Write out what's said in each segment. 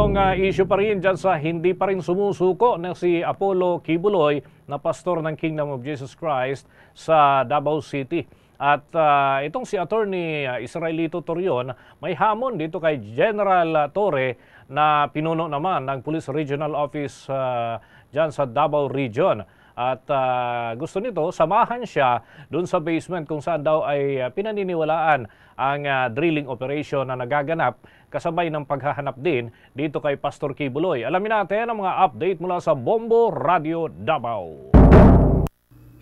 Itong issue pa rin dyan sa hindi pa rin sumusuko na si Apollo Kibuloy na pastor ng Kingdom of Jesus Christ sa Davao City. At itong si Attorney Israelito Torion may hamon dito kay General Torre na pinuno naman ng Police Regional Office dyan sa Davao Region. At gusto nito, samahan siya dun sa basement kung saan daw ay pinaniniwalaan ang drilling operation na nagaganap kasabay ng paghahanap din dito kay Pastor Kibuloy. Alamin natin ang mga update mula sa Bombo Radio Davao.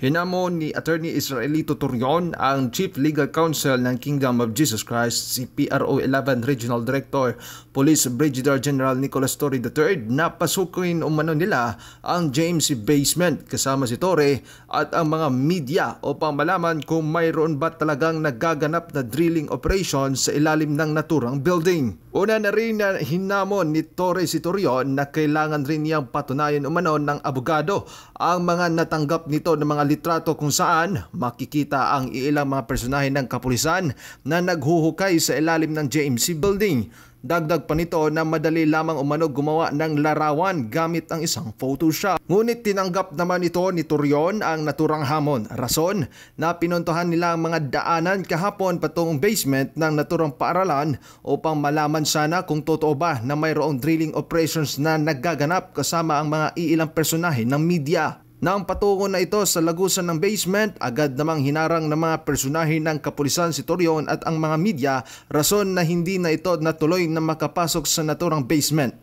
Hinamon ni Attorney Israelito Torion ang Chief Legal Counsel ng Kingdom of Jesus Christ, si PRO 11 Regional Director, Police Brigadier General Nicolas Torre III na pasukin umano nila ang James Basement kasama si Torre at ang mga media upang malaman kung mayroon ba talagang nagaganap na drilling operation sa ilalim ng naturang building. Una na rin na hinamon ni Torre si Torion na kailangan rin niyang patunayan umano ng abogado ang mga natanggap nito ng mga litrato kung saan makikita ang ilang mga personahe ng kapulisan na naghuhukay sa ilalim ng JMC building. Dagdag pa nito na madali lamang umano gumawa ng larawan gamit ang isang Photoshop. Ngunit tinanggap naman ito ni Torion ang naturang hamon. Rason na pinuntahan nila ang mga daanan kahapon patungong basement ng naturang paaralan upang malaman sana kung totoo ba na mayroong drilling operations na nagaganap kasama ang mga iilang personahe ng media. Nang patungo na ito sa lagusan ng basement, agad namang hinarang ng mga personahe ng kapulisan si Torion at ang mga media, rason na hindi na ito natuloy na makapasok sa naturang basement.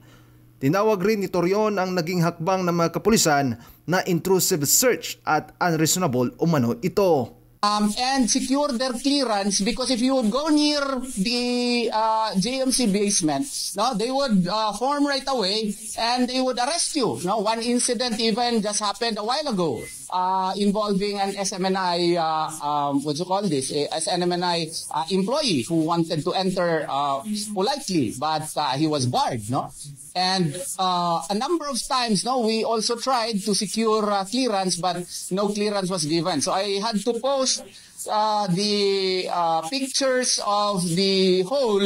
Tinawag rin ni Torion ang naging hakbang ng mga kapulisan na intrusive search at unreasonable umano ito. And secure their clearance, because if you would go near the JMC basement, no, they would form right away and they would arrest you. No, one incident even just happened a while ago involving an SMNI, what do you call this? A SMNI employee who wanted to enter politely, but he was barred. No. And a number of times, no, we also tried to secure clearance, but no clearance was given. So I had to post the pictures of the hole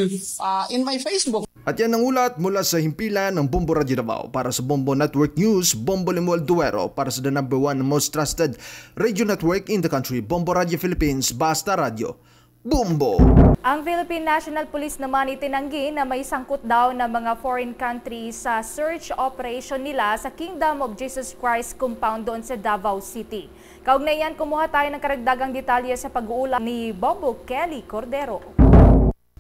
in my Facebook. At yan ang ulat mula sa himpilan ng Bombo Radio Davao. Para sa Bombo Network News, Bombo Lemuel Duero. Para sa the #1 most trusted radio network in the country, Bombo Radio Philippines, Basta Radio. Bombo! Ang Philippine National Police naman itinanggi na may sangkot daw ng mga foreign countries sa search operation nila sa Kingdom of Jesus Christ compound doon sa Davao City. Kaugnayan, kumuha tayo ng karagdagang detalye sa pag-uulat ni Bombo Kelly Cordero.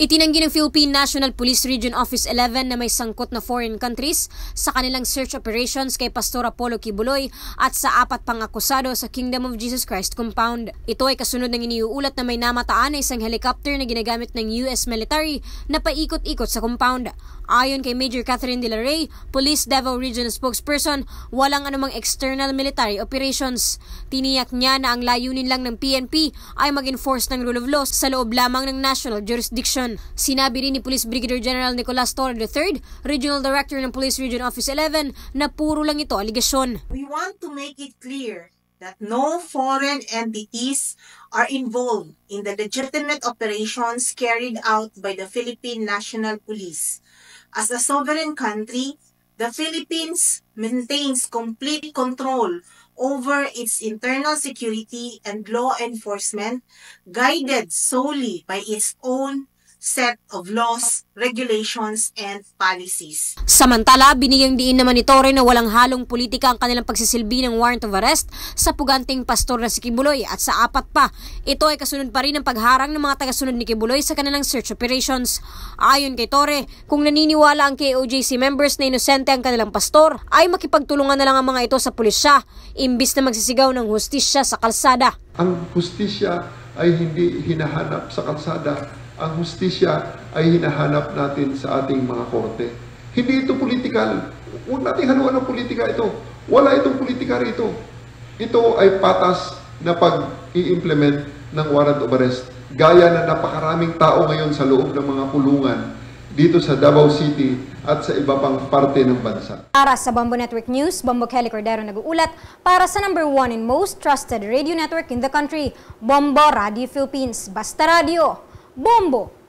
Itinanggi ng Philippine National Police Region Office 11 na may sangkot na foreign countries sa kanilang search operations kay Pastor Apollo Kibuloy at sa 4 pang akusado sa Kingdom of Jesus Christ compound. Ito ay kasunod ng iniuulat na may namataan na isang helicopter na ginagamit ng US military na paikot-ikot sa compound. Ayon kay Major Catherine De La Rey, Police Davao Regional Spokesperson, walang anumang external military operations. Tiniyak niya na ang layunin lang ng PNP ay mag-enforce ng rule of law sa loob lamang ng national jurisdiction. Sinabi rin ni Police Brigadier General Nicolas Torre III, Regional Director ng Police Region Office 11, na puro lang ito aligasyon. We want to make it clear that no foreign entities are involved in the legitimate operations carried out by the Philippine National Police. As a sovereign country, the Philippines maintains complete control over its internal security and law enforcement, guided solely by its own set of laws, regulations, and policies. Samantala, binigyang diin naman ni Torre na walang halong politika ang kanilang pagsisilbi ng warrant of arrest sa puganting pastor na si Kibuloy at sa 4 pa. Ito ay kasunod pa rin ng pagharang ng mga tagasunod ni Kibuloy sa kanilang search operations. Ayon kay Torre, kung naniniwala ang KOJC members na inosente ang kanilang pastor, ay makipagtulungan na lang ang mga ito sa pulisya, imbis na magsisigaw ng hustisya sa kalsada. Ang hustisya ay hindi hinahanap sa kalsada. Ang hustisya ay hinahanap natin sa ating mga korte. Hindi ito politikal. Huwag natin haluan ng politika ito. Wala itong politika rito. Ito ay patas na pag-i-implement ng warrant of arrest. Gaya na napakaraming tao ngayon sa loob ng mga kulungan dito sa Davao City at sa iba pang parte ng bansa. Para sa Bombo Network News, Bombo Kelly Cordero nag-uulat para sa #1 and most trusted radio network in the country, Bombo Radio Philippines, Basta Radio. Bombo!